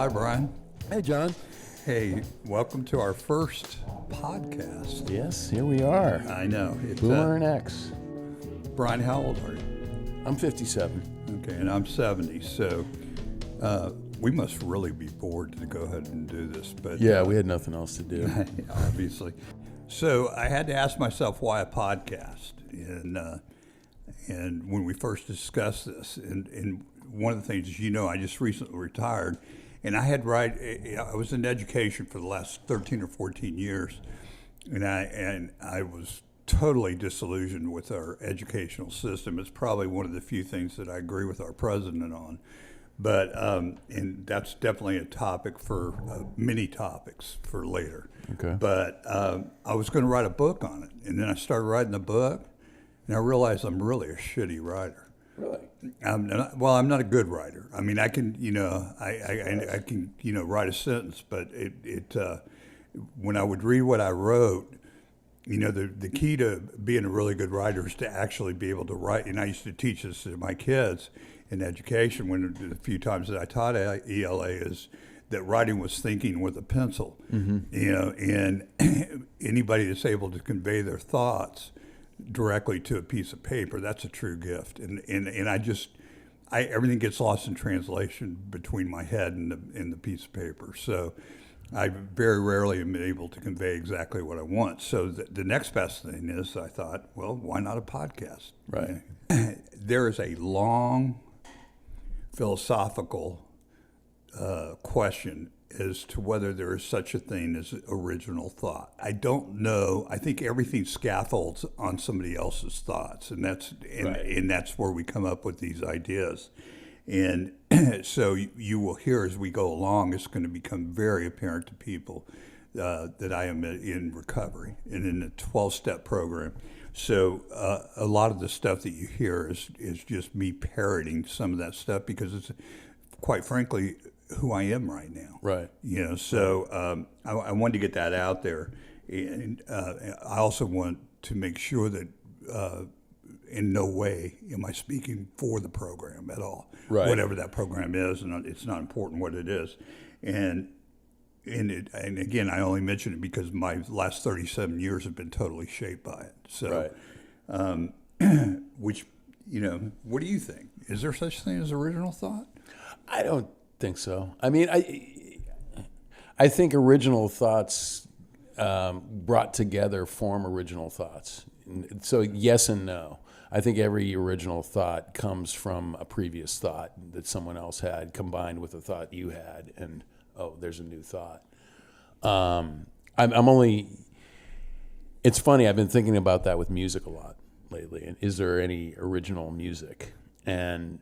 Hi, Brian. Hey, John. Hey, welcome to our first podcast. Yes, here we are. I know. Boomer and X. Brian, how old are you? I'm 57. Okay, and I'm 70, so we must really be bored to go ahead and do this. But Yeah, we had nothing else to do. obviously. So I had to ask myself why a podcast, and when we first discussed this, and one of the things is, I just recently retired, and I was in education for the last 13 or 14 years, and I was totally disillusioned with our educational system. It's probably one of the few things that I agree with our president on. But and that's definitely a topic for many topics for later. Okay. But I was going to write a book on it, and then I started writing the book, and I realized I'm really a shitty writer. Really? I'm not a good writer. I mean, I can, I can, write a sentence, but when I would read what I wrote, the key to being a really good writer is to actually be able to write. And I used to teach this to my kids in education the few times that I taught ELA is that writing was thinking with a pencil, and anybody that's able to convey their thoughts directly to a piece of paper, that's a true gift. And everything gets lost in translation between my head and the piece of paper. So I very rarely am able to convey exactly what I want. So the next best thing is, I thought, well, why not a podcast? Right. There is a long philosophical question as to whether there is such a thing as original thought. I don't know. I think everything scaffolds on somebody else's thoughts, and that's where we come up with these ideas. And so you will hear as we go along, it's going to become very apparent to people that I am in recovery and in a 12-step program. So a lot of the stuff that you hear is just me parroting some of that stuff because it's, quite frankly, who I am right now. Right. So I wanted to get that out there. And I also want to make sure that in no way am I speaking for the program at all. Right. Whatever that program is, and it's not important what it is. And again, I only mention it because my last 37 years have been totally shaped by it. So, which, what do you think? Is there such thing as original thought? I don't think so. I mean, I think original thoughts brought together form original thoughts. So yes and no. I think every original thought comes from a previous thought that someone else had combined with a thought you had, and there's a new thought. It's funny, I've been thinking about that with music a lot lately. And is there any original music? And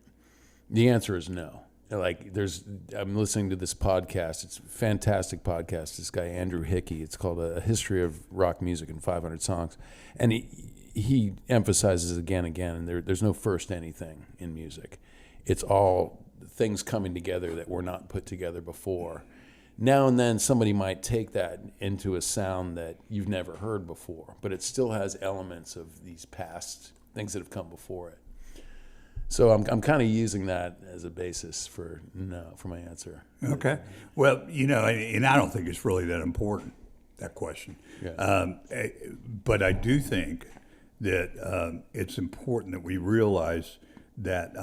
the answer is no. I'm listening to this podcast. It's a fantastic podcast. This guy, Andrew Hickey, it's called A History of Rock Music in 500 Songs. And he emphasizes again and again, and there's no first anything in music. It's all things coming together that were not put together before. Now and then somebody might take that into a sound that you've never heard before, but it still has elements of these past things that have come before it. So I'm kind of using that as a basis for my answer. Okay. Well, and I don't think it's really that important, that question. Yeah. But I do think that it's important that we realize that,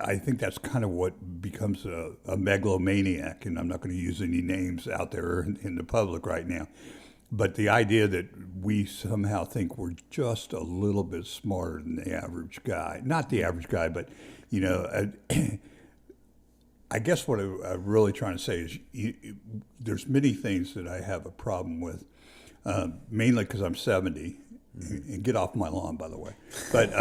I think that's kind of what becomes a megalomaniac, and I'm not going to use any names out there in the public right now. But the idea that we somehow think we're just a little bit smarter than the average guy. Not the average guy, but, I guess what I'm really trying to say is there's many things that I have a problem with, mainly because I'm 70. And get off my lawn, by the way. But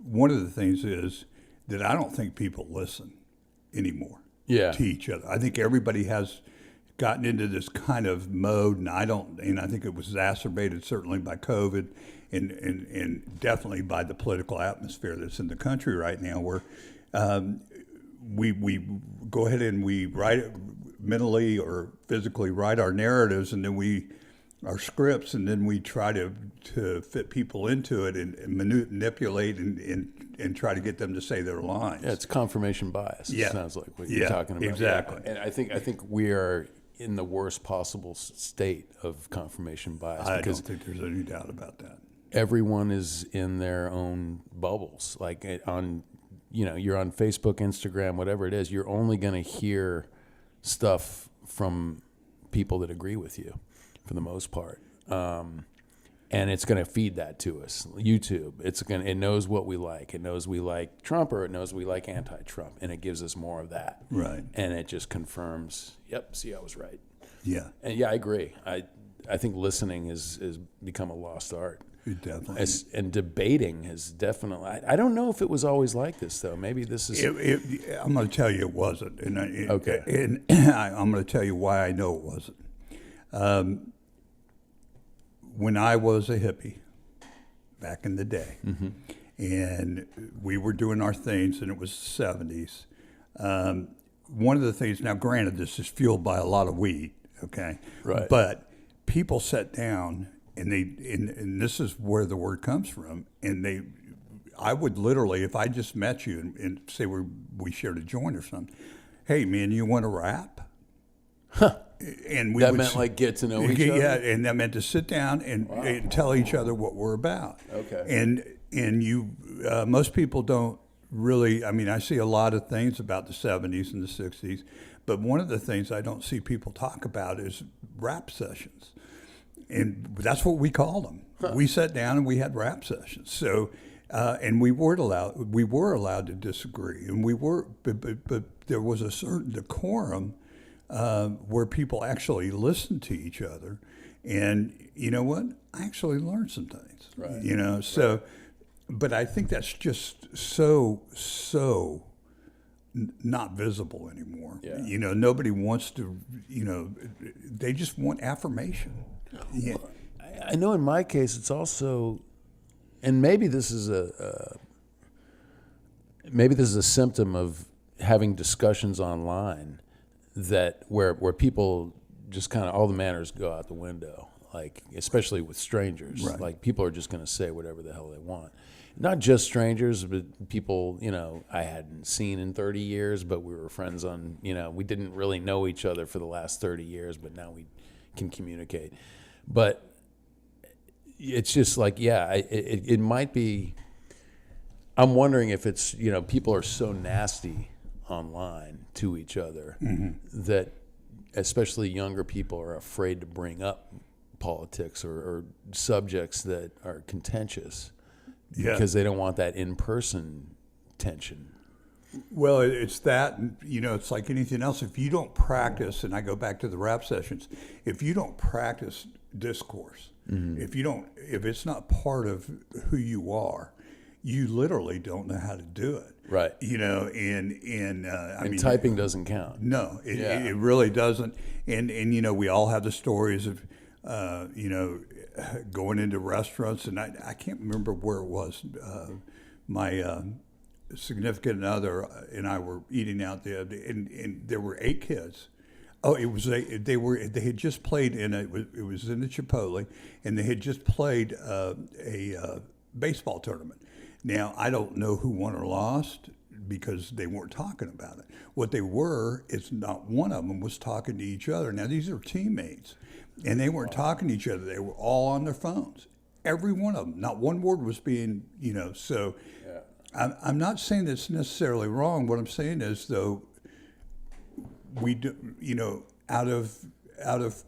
one of the things is that I don't think people listen anymore to each other. I think everybody has gotten into this kind of mode, and I think it was exacerbated certainly by COVID and definitely by the political atmosphere that's in the country right now, where we go ahead and we write mentally or physically write our narratives, and then we our scripts, and then we try to fit people into it and manipulate and try to get them to say their lines. Yeah, it's confirmation bias. Yeah. It sounds like what you're talking about. Exactly. Yeah. And I think we are in the worst possible state of confirmation bias. I because don't think there's any doubt about that. everyone is in their own bubbles. Like on, you're on Facebook, Instagram, whatever it is, you're only going to hear stuff from people that agree with you for the most part. And it's going to feed that to us. YouTube, it knows what we like. It knows we like Trump, or it knows we like anti-Trump, and it gives us more of that. Right. And it just confirms, yep, see, I was right. Yeah. And yeah, I agree. I think listening has become a lost art. It definitely. And debating has definitely. I don't know if it was always like this, though. Maybe this is. I'm going to tell you it wasn't. Okay. And I'm going to tell you why I know it wasn't. When I was a hippie back in the day, and we were doing our things, and it was the 70s, one of the things, now granted, this is fueled by a lot of weed, okay? Right. But people sat down, and this is where the word comes from, and I would literally, if I just met you and say we shared a joint or something, hey, man, you want to rap? Huh. And we That would meant like get to know each other? Yeah, and that meant to sit down and tell each other what we're about. Okay. And you, most people don't really, I mean, I see a lot of things about the 70s and the 60s, but one of the things I don't see people talk about is rap sessions. And that's what we called them. Huh. We sat down and we had rap sessions. So, and we were allowed to disagree, and but there was a certain decorum where people actually listened to each other, and you know what? I actually learned some things. Right. So, right. But I think that's just so not visible anymore. Yeah. Nobody wants to. They just want affirmation. Yeah. Well, I know in my case it's also, and maybe this is a symptom of having discussions online that where people just kind of all the manners go out the window, like especially with strangers. Right. Like people are just going to say whatever the hell they want. Not just strangers, but people I hadn't seen in 30 years, but we were friends on. We didn't really know each other for the last 30 years, but now we can communicate. But it's just like, it might be. I'm wondering if it's people are so nasty online to each other that especially younger people are afraid to bring up politics or subjects that are contentious because they don't want that in-person tension. Well, it's that, it's like anything else. If you don't practice, and I go back to the rap sessions, if you don't practice discourse, if it's not part of who you are, you literally don't know how to do it. Right. And typing doesn't count. No, it really doesn't. And we all have the stories of, going into restaurants, and I can't remember where it was. My significant other and I were eating out there, and there were 8 kids. Oh, they had just played it was in the Chipotle, and they had just played a baseball tournament. Now, I don't know who won or lost because they weren't talking about it. What they were is not one of them was talking to each other. Now, these are teammates, and they weren't talking to each other. They were all on their phones. Every one of them. Not one word was being, so I'm not saying that's necessarily wrong. What I'm saying is, though, we do, out of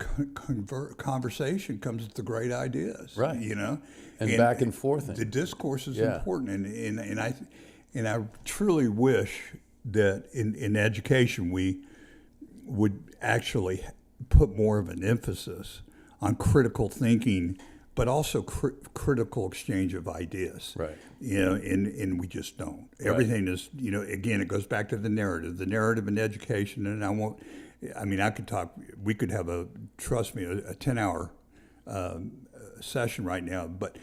conversation comes the great ideas, right? And back and forth. The discourse is important, and I truly wish that in education we would actually put more of an emphasis on critical thinking, but also critical exchange of ideas. Right. And we just don't. Right. Everything is, again, it goes back to the narrative in education, and we could have a 10-hour session right now, but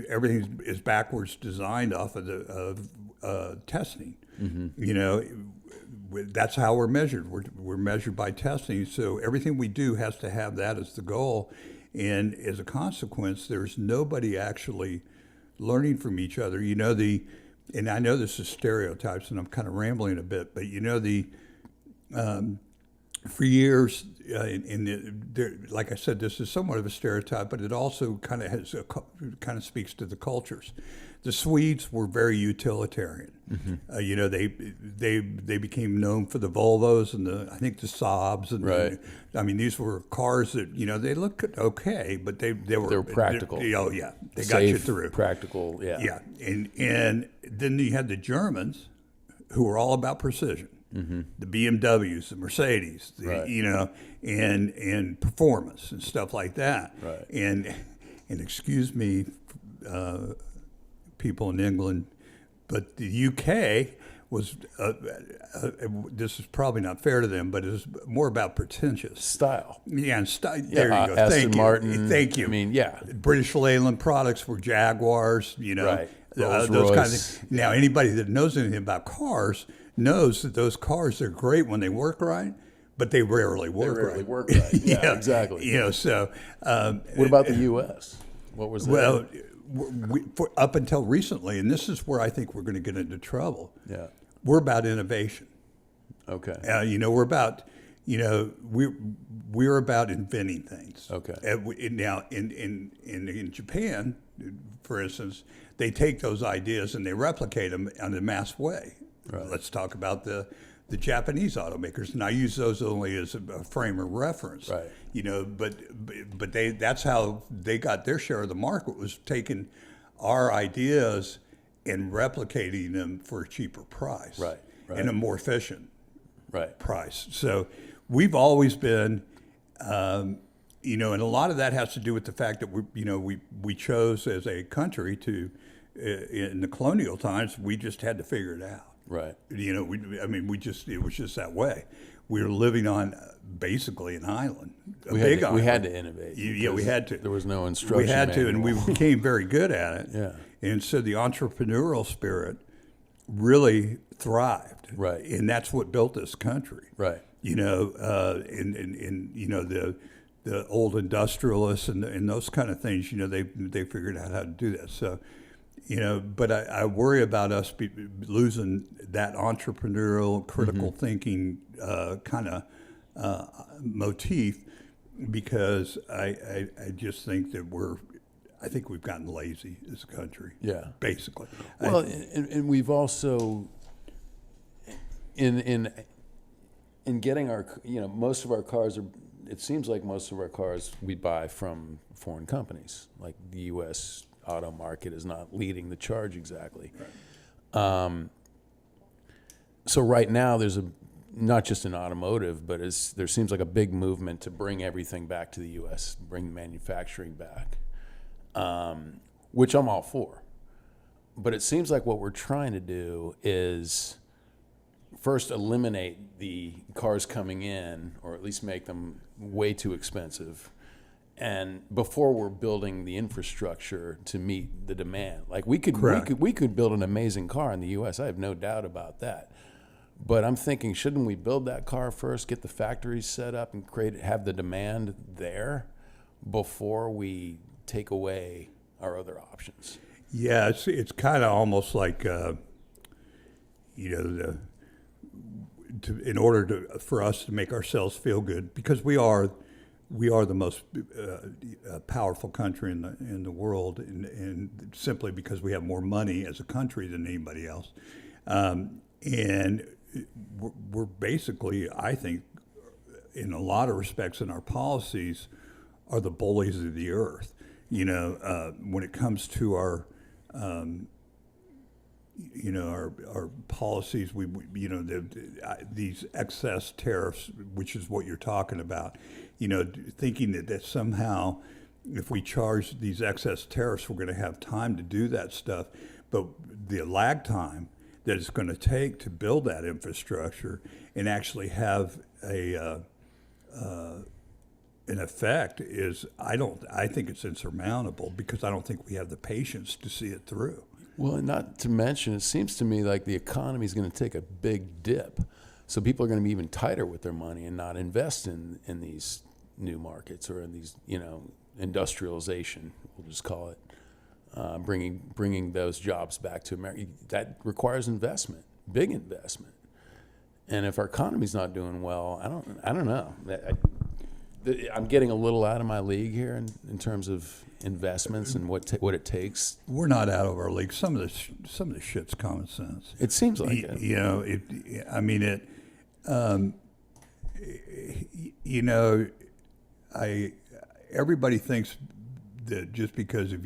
everything is backwards designed off of testing. That's how we're measured. We're measured by testing. So everything we do has to have that as the goal. And as a consequence, there's nobody actually learning from each other. And I know this is stereotypes, and I'm kind of rambling a bit, but for years, like I said, this is somewhat of a stereotype, but it also kind of speaks to the cultures. The Swedes were very utilitarian. They became known for the Volvos and I think the Saabs, and these were cars that they looked okay, but they were practical. They Safe, got you through. Practical, and then you had the Germans, who were all about precision. The BMWs, the Mercedes, and performance and stuff like that. Right. And excuse me, people in England, but the UK was. This is probably not fair to them, but it was more about pretentious style. Yeah, and style. There you go. Aston Martin. Thank you. I mean, yeah. British Leyland products were Jaguars. Right. Those kinds of things. Now, anybody that knows anything about cars knows that those cars are great when they work right, but they rarely work right. Yeah, exactly. So. What about the U.S.? What was that? Well, up until recently, and this is where I think we're going to get into trouble. Yeah. We're about innovation. Okay. We're about, we're about inventing things. Okay. Now, in Japan, for instance, they take those ideas and they replicate them in a mass way. Right. Let's talk about the Japanese automakers, and I use those only as a frame of reference. Right. But that's how they got their share of the market, was taking our ideas and replicating them for a cheaper price. Right. And a more efficient price. So we've always been, and a lot of that has to do with the fact that we chose as a country to, in the colonial times, we just had to figure it out. Right. It was just that way. We were living on basically an island, a big island. We had to innovate. We had to. There was no instruction We had to, and manual. we became very good at it. Yeah. And so the entrepreneurial spirit really thrived. Right. And that's what built this country. Right. The old industrialists and those kind of things, they figured out how to do that. So, but I worry about us losing that entrepreneurial, critical thinking kind of motif, because I just think that I think we've gotten lazy as a country. Yeah. Basically. Well, and we've also in getting our, most of our cars are. It seems like most of our cars we buy from foreign companies. Like the U.S. auto market is not leading the charge exactly. Right. So right now there's not just in automotive, but there seems like a big movement to bring everything back to the U.S., bring manufacturing back, which I'm all for. But it seems like what we're trying to do is first eliminate the cars coming in, or at least make them way too expensive, and before we're building the infrastructure to meet the demand. Like we could build an amazing car in the U.S. I have no doubt about that. But I'm thinking, shouldn't we build that car first, get the factories set up, and have the demand there before we take away our other options? Yeah, it's kind of almost like in order for us to make ourselves feel good, because we are the most powerful country in the world, and simply because we have more money as a country than anybody else, and we're basically, I think, in a lot of respects, in our policies, are the bullies of the earth. When it comes to our policies, these excess tariffs, which is what you're talking about, thinking that somehow if we charge these excess tariffs, we're going to have time to do that stuff. But the lag time that it's going to take to build that infrastructure and actually have an effect is, I think it's insurmountable, because I don't think we have the patience to see it through. Well, and not to mention, it seems to me like the economy is going to take a big dip. So people are going to be even tighter with their money and not invest in these new markets or in these, industrialization, we'll just call it, bringing those jobs back to America. That requires investment, big investment. And if our economy's not doing well, I don't know. I'm getting a little out of my league here in terms of investments and what it takes. We're not out of our league. Some of the shit's common sense. It seems like it. You know, I mean it. You know, everybody thinks that just because if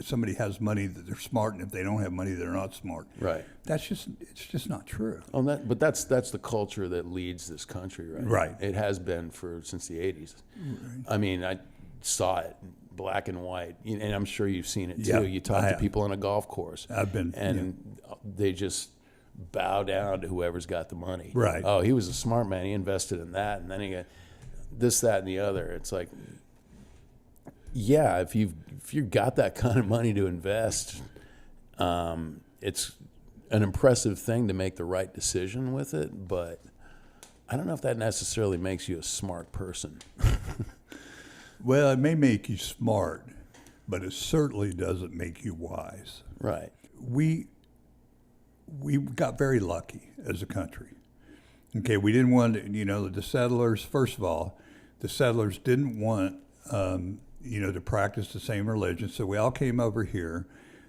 somebody has money that they're smart, and if they don't have money they're not smart. Right. It's just not true. Oh, but that's the culture that leads this country, right? Right. It has been since the 80s. Right. I mean, I saw it black and white, and I'm sure you've seen it too. Yeah, you talk to people on a golf course. I've been, and they just bow down to whoever's got the money. Right. Oh, he was a smart man. He invested in that, and then he got this, that, and the other. It's like, yeah, if you've got that kind of money to invest, it's an impressive thing to make the right decision with it, but I don't know if that necessarily makes you a smart person. Well, it may make you smart, but it certainly doesn't make you wise. Right. We got very lucky as a country. Okay, we didn't want, the settlers, first of all, the settlers didn't want, to practice the same religion, so we all came over here.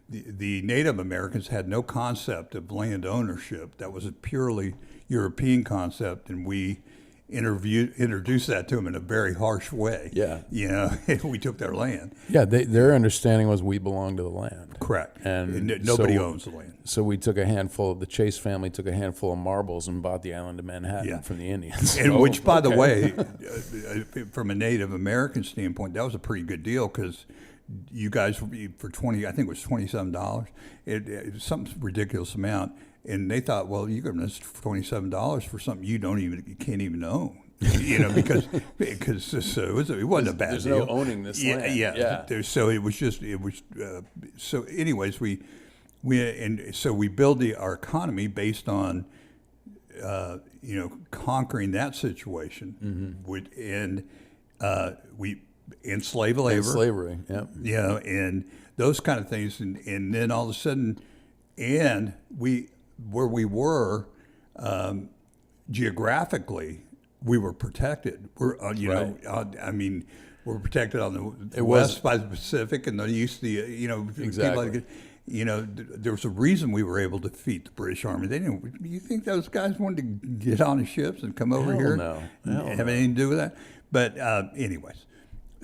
The Native Americans had no concept of land ownership. That was a purely European concept, and we introduced that to them in a very harsh way. Yeah. We took their land. Yeah, their understanding was we belong to the land. Correct. And nobody owns the land. So we took the Chase family took a handful of marbles and bought the island of Manhattan from the Indians. And which, by the way, from a Native American standpoint, that was a pretty good deal because you guys, for I think it was $27, it was some ridiculous amount. And they thought, well, you're going to $27 for something you can't even own, because it wasn't a bad deal. There's no owning this land. Yeah. So it was so anyways, we build our economy based on, conquering that situation, we enslave labor. And slavery, yeah. And those kind of things. And then all of a sudden, where we were geographically, we were protected. We're protected on the west by the Pacific and the east. Exactly. There was a reason we were able to defeat the British Army. They didn't. You think those guys wanted to get on the ships and come over here? No. Have anything to do with that? But anyways.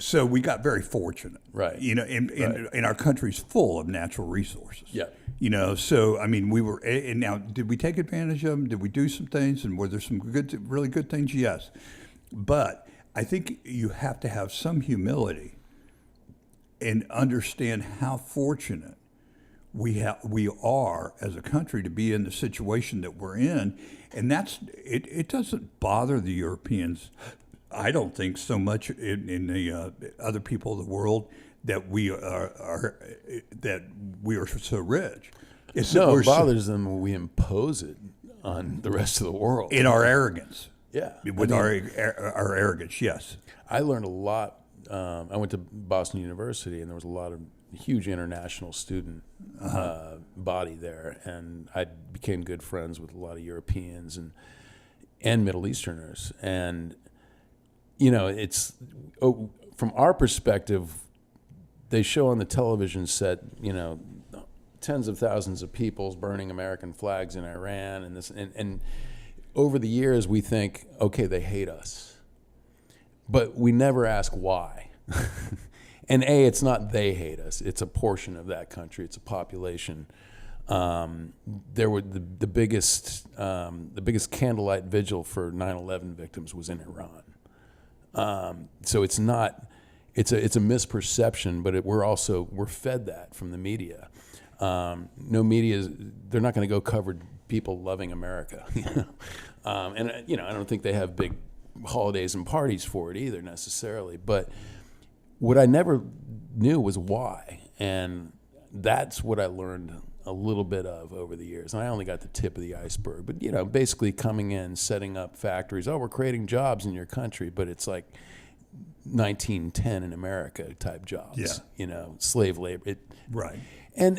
So we got very fortunate, right? And our country's full of natural resources. Yeah. So I mean, we were. And now, did we take advantage of them? Did we do some things? And were there some really good things? Yes. But I think you have to have some humility and understand how fortunate we are as a country to be in the situation that we're in, and it doesn't bother the Europeans. I don't think so much in the other people of the world that we are so rich. It bothers them when we impose it on the rest of the world. In our arrogance. Yeah. Our arrogance, yes. I learned a lot. I went to Boston University, and there was a lot of huge international student body there, and I became good friends with a lot of Europeans and Middle Easterners, and it's from our perspective, they show on the television set, tens of thousands of people burning American flags in Iran and over the years we think, okay, they hate us. But we never ask why. And it's not they hate us, it's a portion of that country, it's a population. There were the biggest candlelight vigil for 9/11 victims was in Iran. So it's not, it's a misperception, but we're fed that from the media. No media they're not going to go cover people loving America, and I don't think they have big holidays and parties for it either necessarily. But what I never knew was why, and that's what I learned a little bit of over the years. And I only got the tip of the iceberg, but basically coming in, setting up factories. Oh, we're creating jobs in your country, but it's like 1910 in America type jobs. Slave labor. Right. And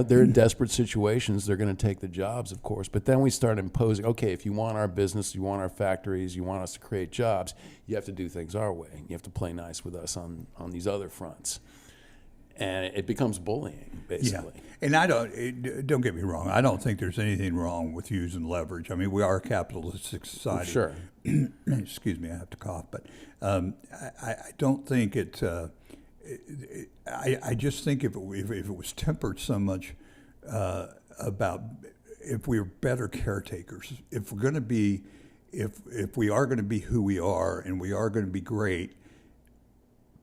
they're in desperate situations. They're going to take the jobs, of course. But then we start imposing, okay, if you want our business, you want our factories, you want us to create jobs, you have to do things our way. You have to play nice with us on these other fronts. And it becomes bullying, basically. Yeah. And don't get me wrong, I don't think there's anything wrong with using leverage. I mean, we are a capitalistic society. Sure. Excuse me, I have to cough. But I don't think it. I just think if it was tempered so much about if we were better caretakers, if we're going to be, if we are going to be who we are and we are going to be great,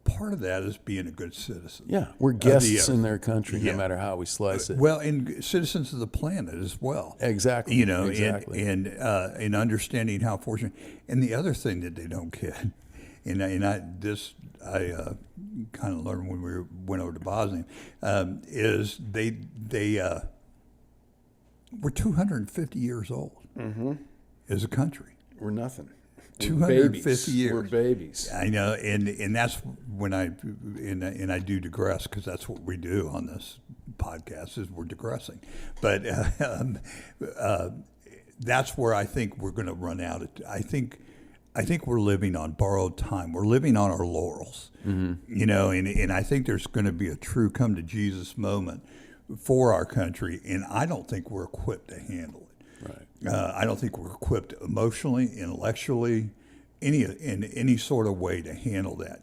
part of that is being a good citizen. Yeah, we're guests in their country, no matter how we slice it. Well, and citizens of the planet as well. Exactly. Exactly. And in understanding how fortunate. And the other thing that they don't get, I kind of learned when we went over to Bosnia, is we're 250 years old as a country. We're nothing. 250 years. We're babies. I know, and that's when I do digress, because that's what we do on this podcast is we're digressing. But that's where I think we're going to run out. I think we're living on borrowed time. We're living on our laurels. And I think there's going to be a true come to Jesus moment for our country, and I don't think we're equipped to handle it. Right. I don't think we're equipped emotionally, intellectually, in any sort of way to handle that.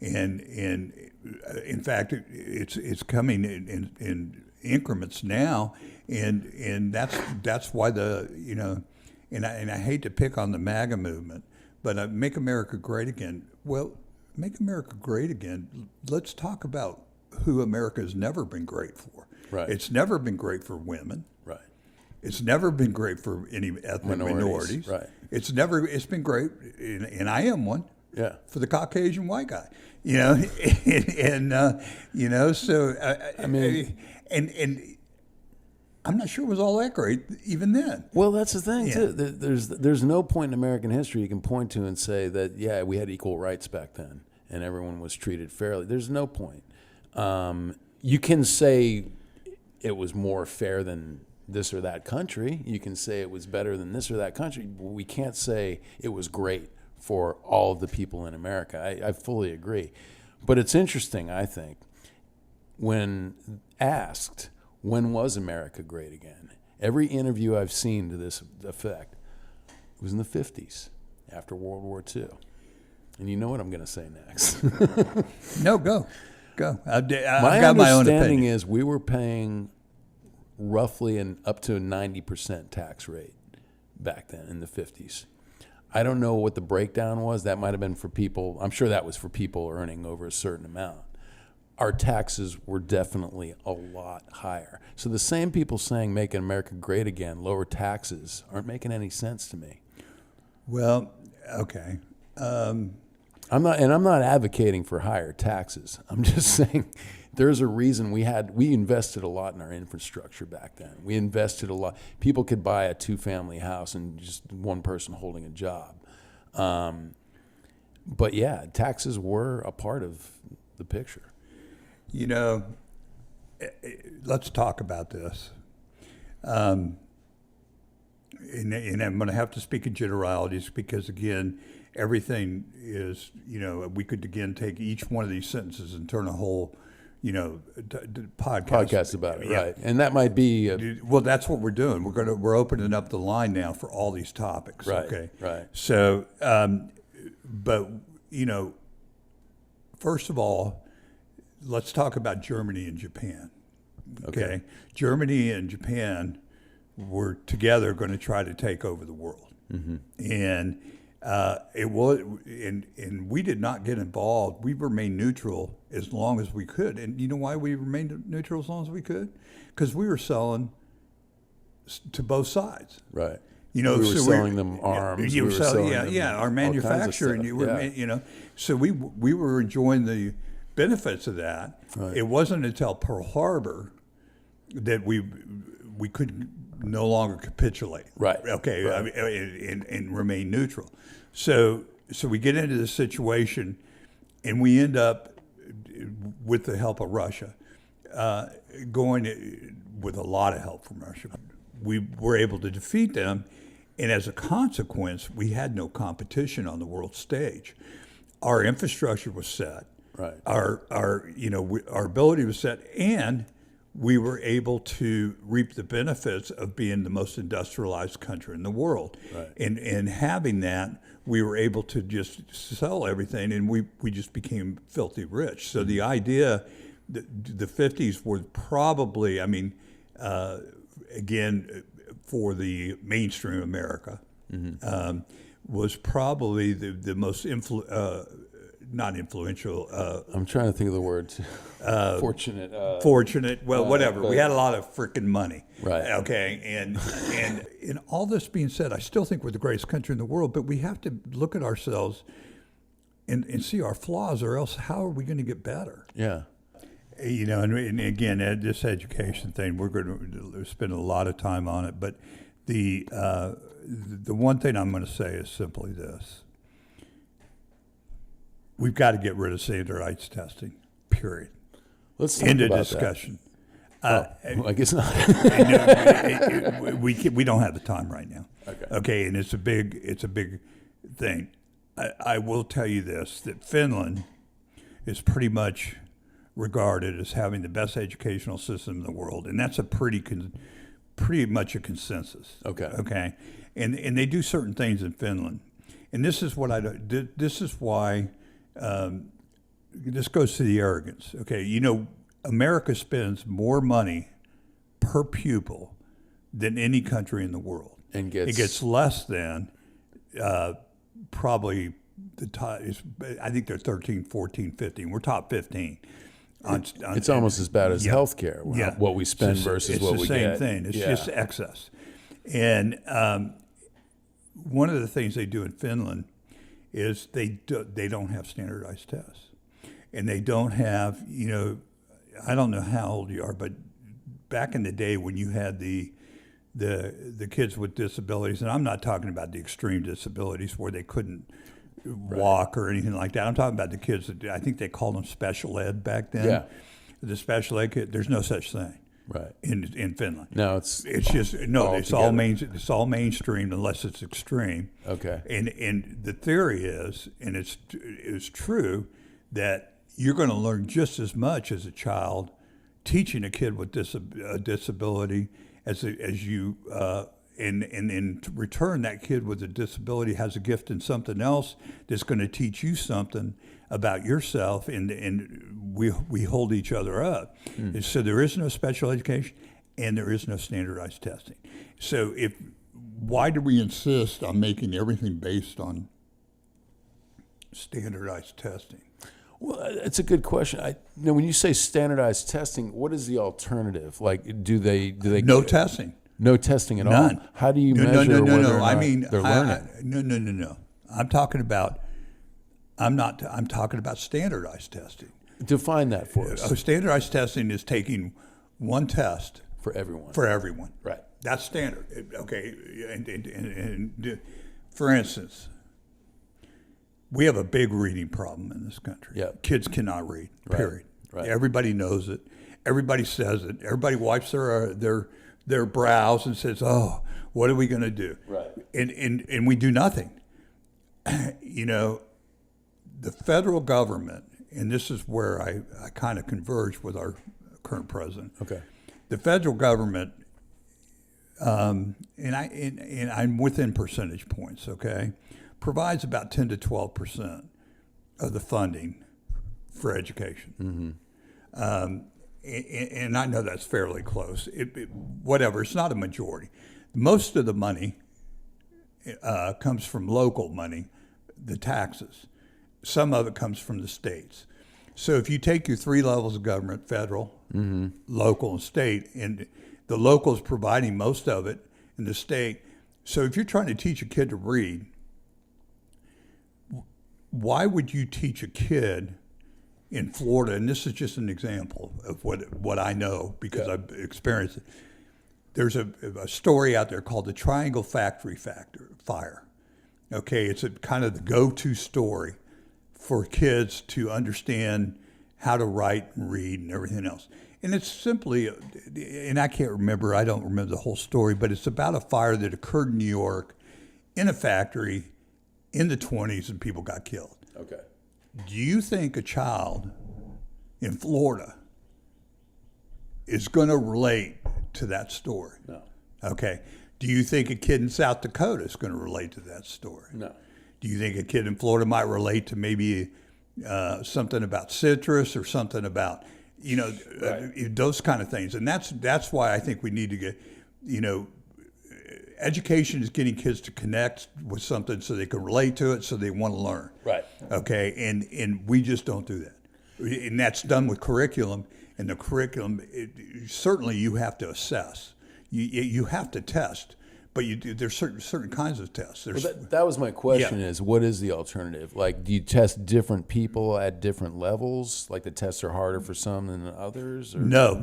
And in fact, it's coming in increments now, and that's why and I hate to pick on the MAGA movement, but Make America Great Again. Well, Make America Great Again. Let's talk about who America has never been great for. Right. It's never been great for women. Right. It's never been great for any ethnic minorities. Right. It's been great, and I am one. Yeah. For the Caucasian white guy, So I mean, and I'm not sure it was all that great even then. Well, that's the thing too. There's no point in American history you can point to and say that we had equal rights back then and everyone was treated fairly. There's no point. You can say it was more fair than this or that country. You can say it was better than this or that country. But we can't say it was great for all of the people in America. I fully agree. But it's interesting, I think, when asked, when was America great again? Every interview I've seen to this effect was in the 50s, after World War II. And you know what I'm going to say next. No, go. I've my got my own understanding opinion. is we were paying roughly up to a 90% tax rate back then in the 50s. I don't know what the breakdown was. That might have been for people. I'm sure that was for people earning over a certain amount. Our taxes were definitely a lot higher. So the same people saying making America great again, lower taxes, aren't making any sense to me. Well, okay. I'm not advocating for higher taxes. I'm just saying there's a reason we invested a lot in our infrastructure back then. We invested a lot. People could buy a 2-family house and just one person holding a job. But yeah, taxes were a part of the picture. Let's talk about this. And I'm going to have to speak in generalities because, again, everything is, we could, again, take each one of these sentences and turn a whole, podcast about it, right? And that might be well, that's what we're doing. We're opening up the line now for all these topics. Right, okay. right. So, but first of all, let's talk about Germany and Japan. Okay. Germany and Japan were together going to try to take over the world, and it was, and we did not get involved. We remained neutral as long as we could. And you know why we remained neutral as long as we could? Because we were selling to both sides. Right. We were selling them arms. You were selling, them our manufacturer, and you were, So we were enjoying the benefits of that. Right. It wasn't until Pearl Harbor that we could no longer capitulate. Right. Okay. Right. And remain neutral. So we get into this situation, And we end up, with the help of Russia, going with a lot of help from Russia. We were able to defeat them, and as a consequence, we had no competition on the world stage. Our infrastructure was set. Right. Our our ability was set, and we were able to reap the benefits of being the most industrialized country in the world. Right. And having that, we were able to just sell everything, and we just became filthy rich. So the idea, the 50s were probably, I mean, again, for the mainstream America, was probably the most not influential. I'm trying to think of the words. Fortunate. Fortunate. Well, whatever. but- We had a lot of freaking money. Right. Okay. And all this being said, I still think we're the greatest country in the world, but we have to look at ourselves and see our flaws, or else how are we going to get better? Yeah. You know, and again, this education thing, we're going to spend a lot of time on it. But the one thing I'm going to say is simply this. We've got to get rid of standardized testing, period. Let's talk End of about discussion. That. Well, I guess not. We don't have the time right now. Okay. And it's a big thing. I will tell you this, that Finland is pretty much regarded as having the best educational system in the world, and that's a pretty much a consensus. Okay, and they do certain things in Finland, and this is what this is why this goes to the arrogance. Okay, you know, America spends more money per pupil than any country in the world, And it gets less than probably the top. I think they're 13, 14, 15. We're top 15. It's almost as bad as yeah. healthcare. Yeah. What we spend versus what we get. It's the same thing. It's Yeah. just excess. And one of the things they do in Finland is they don't have standardized tests, and they don't have, you know, I don't know how old you are, but back in the day when you had the kids with disabilities, and I'm not talking about the extreme disabilities where they couldn't walk or anything like that. I'm talking about the kids that I think they called them special ed back then. Yeah. The special ed kid, there's no such thing Right. in Finland. No, it's just no. It's all together. It's all mainstreamed unless it's extreme. Okay. And the theory is, and it's true, that you're going to learn just as much as a child teaching a kid with a disability as you. And in return, that kid with a disability has a gift in something else that's going to teach you something about yourself, and we hold each other up. And so there is no special education, and there is no standardized testing. So why do we insist on making everything based on standardized testing? Well, it's a good question. When you say standardized testing, what is the alternative? Like, do they No testing. No testing at None. all. How do you measure whether or not I mean, they're learning? No. I'm talking about standardized testing. Define that for us. So standardized testing is taking one test For everyone. for everyone. Right. That's standard. Okay. And for instance, we have a big reading problem in this country. Yeah. Kids cannot read. Right. Period. Right. Everybody knows it. Everybody says it. Everybody wipes their brows and says, "Oh, what are we going to do?" Right. And we do nothing. You know, the federal government, and this is where I kind of converge with our current president. Okay. The federal government, and I'm within percentage points. Okay, provides about 10 to 12% of the funding for education. Mm-hmm. And I know that's fairly close. Whatever, it's not a majority. Most of the money comes from local money, the taxes. Some of it comes from the states. So if you take your three levels of government, federal, local, and state, and the local is providing most of it, and the state. So if you're trying to teach a kid to read, why would you teach a kid in Florida, and this is just an example of what I know because I've experienced it. There's a story out there called the Triangle Factory Fire. Okay, it's a kind of the go-to story for kids to understand how to write and read and everything else. And it's simply, and I don't remember the whole story, but it's about a fire that occurred in New York in a factory in the 20s and people got killed. Okay. Do you think a child in Florida is going to relate to that story? No. Okay. Do you think a kid in South Dakota is going to relate to that story? No. Do you think a kid in Florida might relate to maybe something about citrus or something about, Right. those kind of things? And that's why I think we need to get, education is getting kids to connect with something so they can relate to it, so they want to learn. Right. Okay, and we just don't do that, and that's done with curriculum. And the curriculum, certainly you have to assess, you have to test, but there's certain kinds of tests. There's, That was my question: Yeah. is what is the alternative? Like, do you test different people at different levels? Like the tests are harder for some than others? Or? No,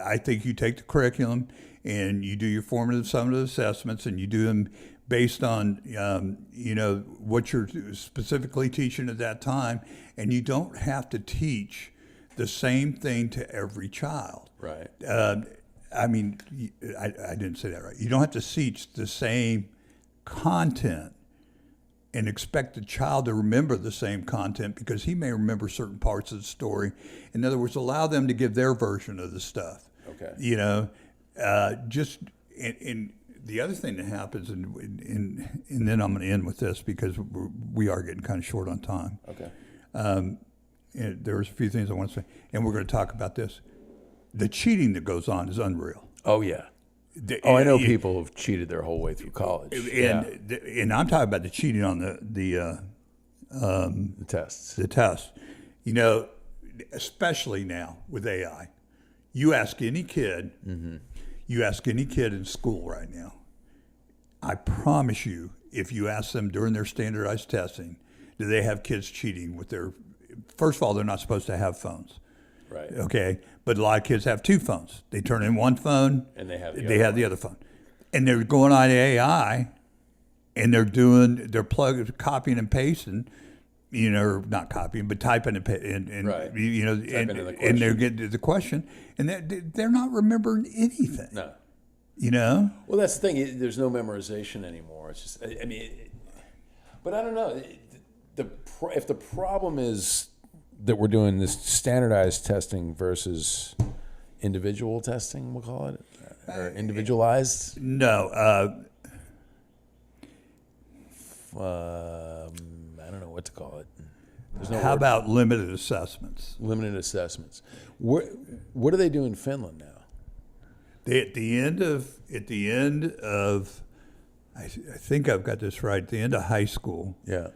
I think you take the curriculum and you do your formative summative assessments, and you do them based on what you're specifically teaching at that time, and you don't have to teach the same thing to every child. Right. I mean, I didn't say that right. You don't have to teach the same content and expect the child to remember the same content, because he may remember certain parts of the story. In other words, allow them to give their version of the stuff. Okay. And the other thing that happens, and then I'm going to end with this because we are getting kind of short on time. Okay. And there's a few things I want to say, and we're going to talk about this. The cheating that goes on is unreal. Oh yeah. I know people who've cheated their whole way through college. And I'm talking about the cheating on the tests. The tests. Especially now with AI. You ask any kid, in school right now, I promise you, if you ask them during their standardized testing, do they have kids cheating with their, first of all, they're not supposed to have phones. Right. Okay. But a lot of kids have two phones. They turn in one phone And they have the other phone. And they're going on AI and they're copying and pasting, or not copying, but typing and Right. and they're getting to the question, and they're not remembering anything. No. Well, that's the thing. There's no memorization anymore. It's just, but I don't know. If the problem is that we're doing this standardized testing versus individual testing, we'll call it, or individualized. No. I don't know what to call it. There's no How word. about limited assessments? Limited assessments? What do they do in Finland now? At the end of, I think I've got this right. At the end of high school, Yeah.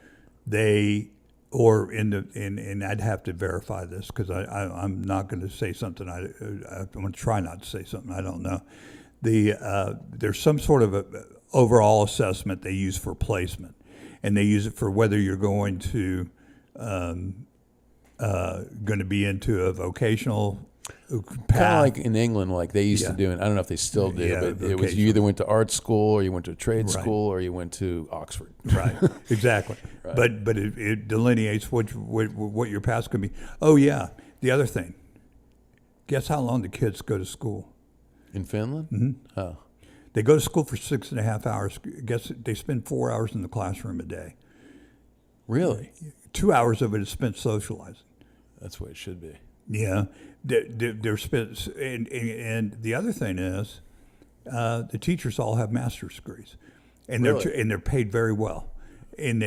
and I'd have to verify this because I'm not going to say something. I'm going to try not to say something I don't know. There's some sort of a overall assessment they use for placement, and they use it for whether you're going to be into a vocational Kind path. of like in England, like they used to Yeah. do it. I don't know if they still do, Yeah, but it was you vocational. either went to art school or you went to trade Right. school or you went to Oxford. Right, exactly. Right. But it delineates what your path's going to be. Oh yeah, the other thing. Guess how long the kids go to school? In Finland? Mm-hmm. Oh. They go to school for 6.5 hours. Guess they spend 4 hours in the classroom a day. Really? 2 hours of it is spent socializing. That's the way it should be. Yeah, they're spent, and the other thing is, the teachers all have master's degrees, and Really? they're paid very well, and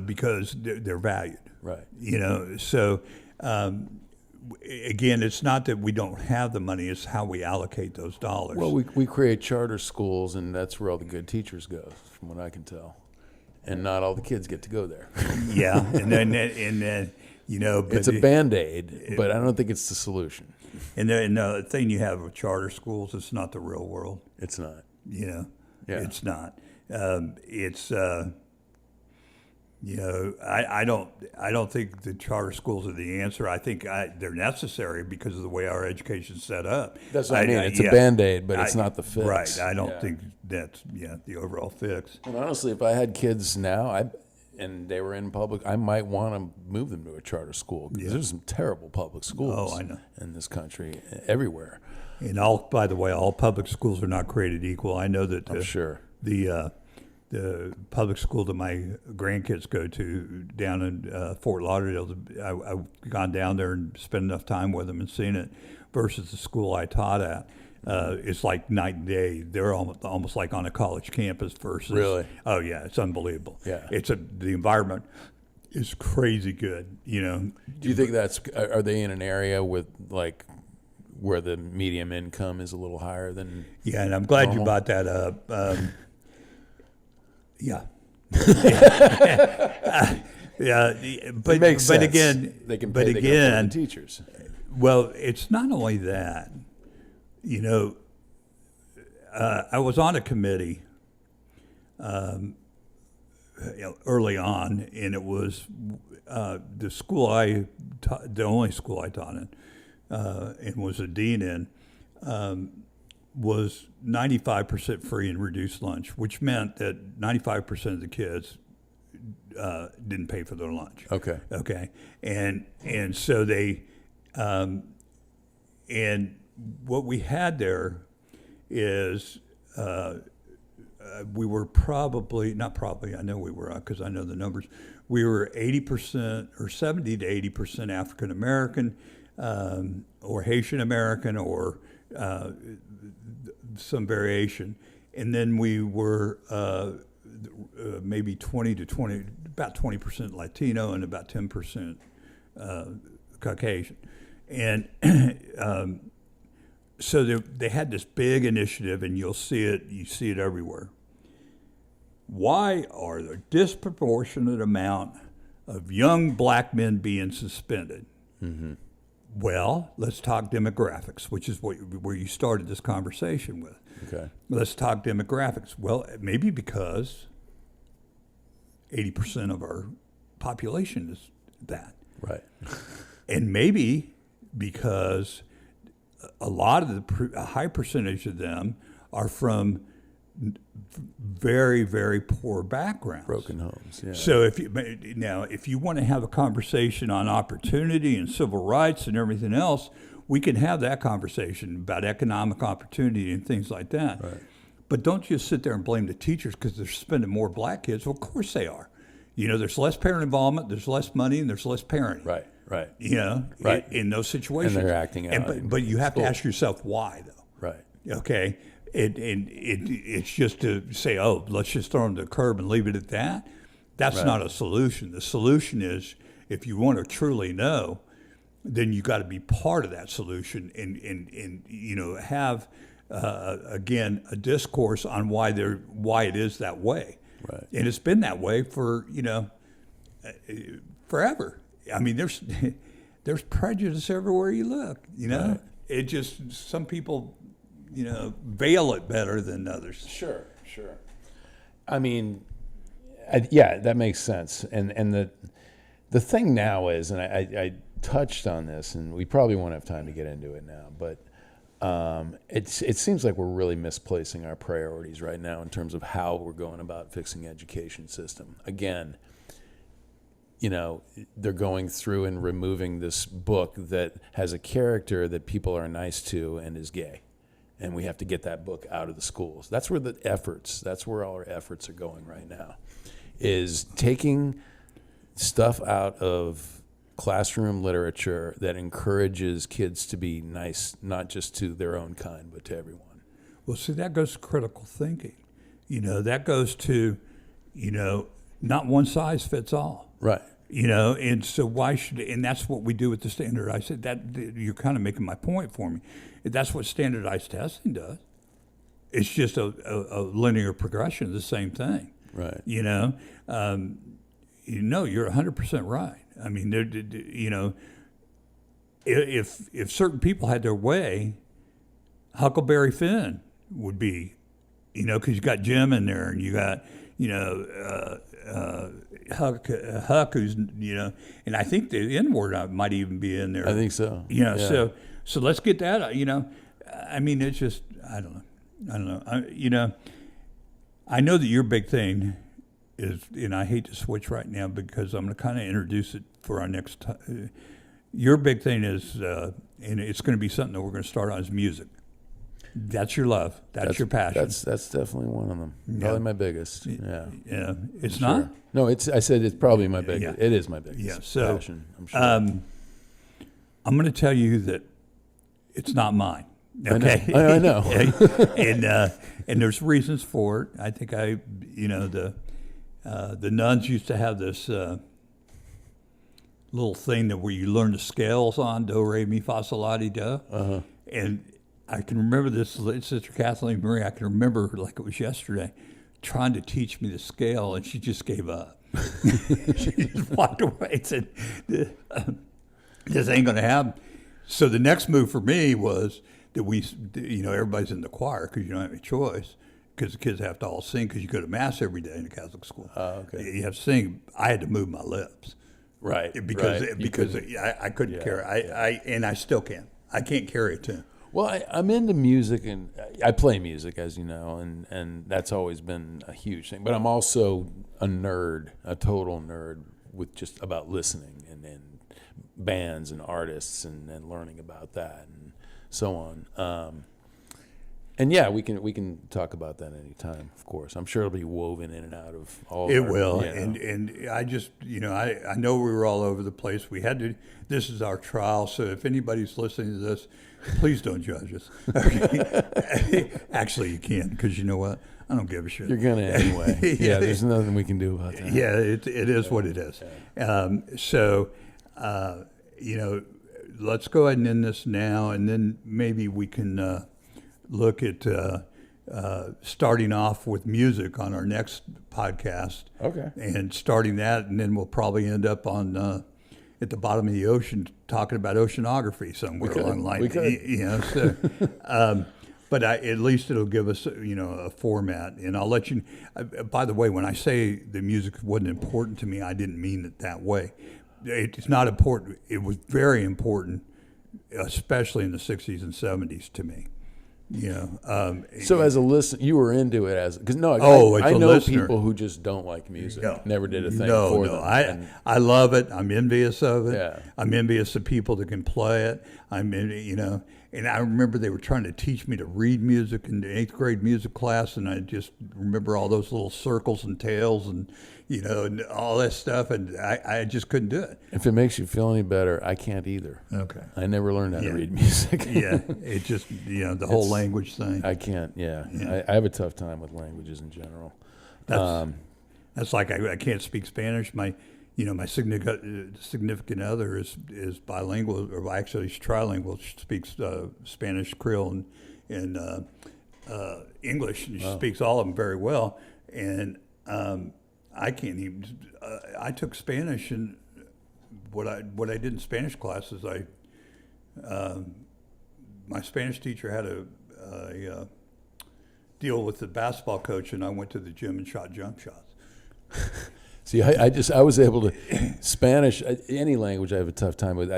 because they're valued. Right. So again, it's not that we don't have the money; it's how we allocate those dollars. Well, we create charter schools, and that's where all the good teachers go, from what I can tell. And not all the kids get to go there. Yeah, and then but It's a Band-Aid, but I don't think it's the solution. And the thing you have with charter schools, it's not the real world. It's not. Yeah. It's not. I don't think the charter schools are the answer. I think they're necessary because of the way our education's set up. That's what I mean. It's a Band-Aid, but it's not the fix. Right. I don't think that's the overall fix. And honestly, if I had kids now, and they were in public, I might want to move them to a charter school because there's some terrible public schools Oh, I know. in this country, everywhere. And by the way, all public schools are not created equal. I know that I'm sure. the public school that my grandkids go to down in Fort Lauderdale, I've gone down there and spent enough time with them and seen it, versus the school I taught at. It's like night and day. They're almost like on a college campus versus. Really? Oh yeah, it's unbelievable. Yeah. The environment is crazy good. Do you think are they in an area with like where the medium income is a little higher than? Yeah, and I'm glad normal? you brought that up. Yeah. Yeah, but It makes but sense. again, they can but pay again, the teachers. well, it's not only that. I was on a committee early on, and it was the school the only school I taught in, and was a dean in, was 95% free and reduced lunch, which meant that 95% of the kids didn't pay for their lunch. Okay. Okay, and so they, and what we had there is we were I know we were, because I know the numbers. We were 80% or 70 to 80% African American, or Haitian American, or some variation, and then we were maybe about 20% Latino and about 10% Caucasian, and so they had this big initiative, and you see it everywhere. Why are there disproportionate amount of young black men being suspended? Mm-hmm. Well, let's talk demographics, which is where you started this conversation with. Okay. Let's talk demographics. Well, maybe because 80% of our population is that. Right. And maybe because a lot of a high percentage of them are from very, very poor backgrounds. Broken homes. Yeah. So if you want to have a conversation on opportunity and civil rights and everything else, we can have that conversation about economic opportunity and things like that. Right. But don't just sit there and blame the teachers because they're spending more black kids. Well, of course they are. There's less parent involvement, there's less money, and there's less parenting. Right. Right. Right. In those situations. And they're acting out. But you have to ask yourself why, though. Right. Okay. It's just to say, oh, let's just throw them to the curb and leave it at that. That's not a solution. The solution is, if you want to truly know, then you got to be part of that solution and have again a discourse on why it is that way. Right. And it's been that way for forever. I mean, there's prejudice everywhere you look. Right. It just, some people veil it better than others. Sure. I mean, yeah, that makes sense. And the thing now is, and I touched on this, and we probably won't have time to get into it now, but it seems like we're really misplacing our priorities right now in terms of how we're going about fixing the education system. Again, they're going through and removing this book that has a character that people are nice to and is gay. And we have to get that book out of the schools. That's where that's where all our efforts are going right now, is taking stuff out of classroom literature that encourages kids to be nice, not just to their own kind, but to everyone. Well, see, that goes to critical thinking. That goes to, not one size fits all. Right. And so and that's what we do with the standardized. You're kind of making my point for me. That's what standardized testing does. It's just a linear progression of the same thing. Right. You're 100% right. I mean, if certain people had their way, Huckleberry Finn would be, because you got Jim in there and you got, Huck, who's, and I think the N-word might even be in there. I think so. Yeah. So let's get that, I mean, it's just, I don't know. I know that your big thing and I hate to switch right now because I'm going to kind of introduce it for our next. Your big thing is, and it's going to be something that we're going to start on, is music. That's your love. That's your passion. That's definitely one of them. Probably my biggest. Yeah. Yeah. It's Sure. not? No, I said it's probably my biggest. Yeah. It is my biggest. Yeah. So, passion, I'm sure. I'm going to tell you that it's not mine. I know. Okay. I know. And there's reasons for it. I think the nuns used to have this little thing that where you learn the scales on do, re, mi, fa, sol, la, ti, do. Uh-huh. And I can remember this, Sister Kathleen Marie, I can remember like it was yesterday, trying to teach me the scale, and she just gave up. She just walked away and said, this ain't going to happen. So the next move for me was that everybody's in the choir because you don't have any choice, because the kids have to all sing because you go to Mass every day in a Catholic school. Okay. You have to sing. I had to move my lips. Right. Because couldn't. I couldn't carry. And I still can't. I can't carry a tune. Well, I'm into music, and I play music, as you know, and that's always been a huge thing. But I'm also a nerd, a total nerd, with just about listening and bands and artists and learning about that and so on. And yeah, we can talk about that anytime, of course. I'm sure it'll be woven in and out of all. It will, and I just I know we were all over the place. We had to. This is our trial, so if anybody's listening to this, please don't judge us. Okay? Actually, you can, because you know what? I don't give a shit. You're gonna anyway. Yeah, there's nothing we can do about that. Yeah, it is what it is. Let's go ahead and end this now, and then maybe we can look at starting off with music on our next podcast. Okay. And starting that, and then we'll probably end up on at the bottom of the ocean talking about oceanography somewhere along the line. We could. So, but at least it'll give us a format. And I'll let you. By the way, when I say the music wasn't important to me, I didn't mean it that way. It's not important. It was very important, especially in the 60s and 70s to me. So as a listener, you were into it I know listener. people who just don't like music. No. Never did a thing for them. I love it. I'm envious of it. Yeah. I'm envious of people that can play it. And I remember they were trying to teach me to read music in the 8th grade music class, and I just remember all those little circles and tails and and all that stuff, and I just couldn't do it. If it makes you feel any better, I can't either. Okay. I never learned how to read music. Yeah, it just the whole language thing. I can't. Yeah. I have a tough time with languages in general. That's like I can't speak Spanish. My significant other is bilingual, or actually she's trilingual. She speaks Spanish, Creole, and English. And she speaks all of them very well. And I can't even. I took Spanish, and what I did in Spanish classes, my Spanish teacher had a deal with the basketball coach, and I went to the gym and shot jump shots. See, I was able to Spanish, any language I have a tough time with.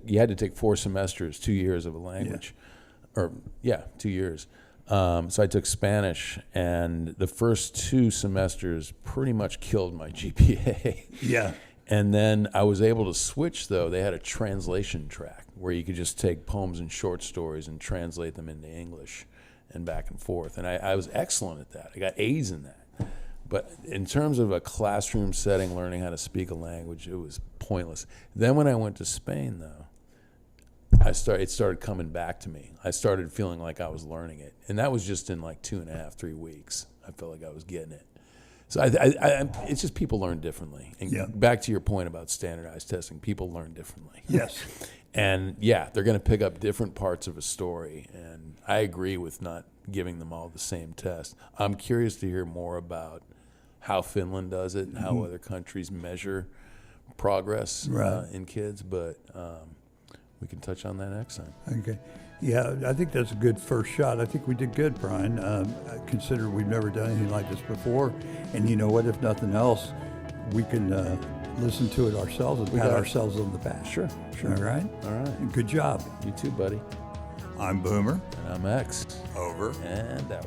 You had to take 4 semesters, 2 years of a language, 2 years. So I took Spanish, and the first 2 semesters pretty much killed my GPA. Yeah. And then I was able to switch, though. They had a translation track where you could just take poems and short stories and translate them into English and back and forth. And I was excellent at that. I got A's in that. But in terms of a classroom setting, learning how to speak a language, it was pointless. Then when I went to Spain, though, it started coming back to me. I started feeling like I was learning it. And that was just in like 2.5, 3 weeks. I felt like I was getting it. So it's just people learn differently. And back to your point about standardized testing, people learn differently. Yes. And they're going to pick up different parts of a story. And I agree with not giving them all the same test. I'm curious to hear more about how Finland does it and how other countries measure progress in kids. But we can touch on that next time. Okay. Yeah, I think that's a good first shot. I think we did good, Brian. Consider we've never done anything like this before. And you know what? If nothing else, we can listen to it ourselves and pat ourselves on the back. Sure. All right? All right. And good job. You too, buddy. I'm Boomer. And I'm X. Over. And out.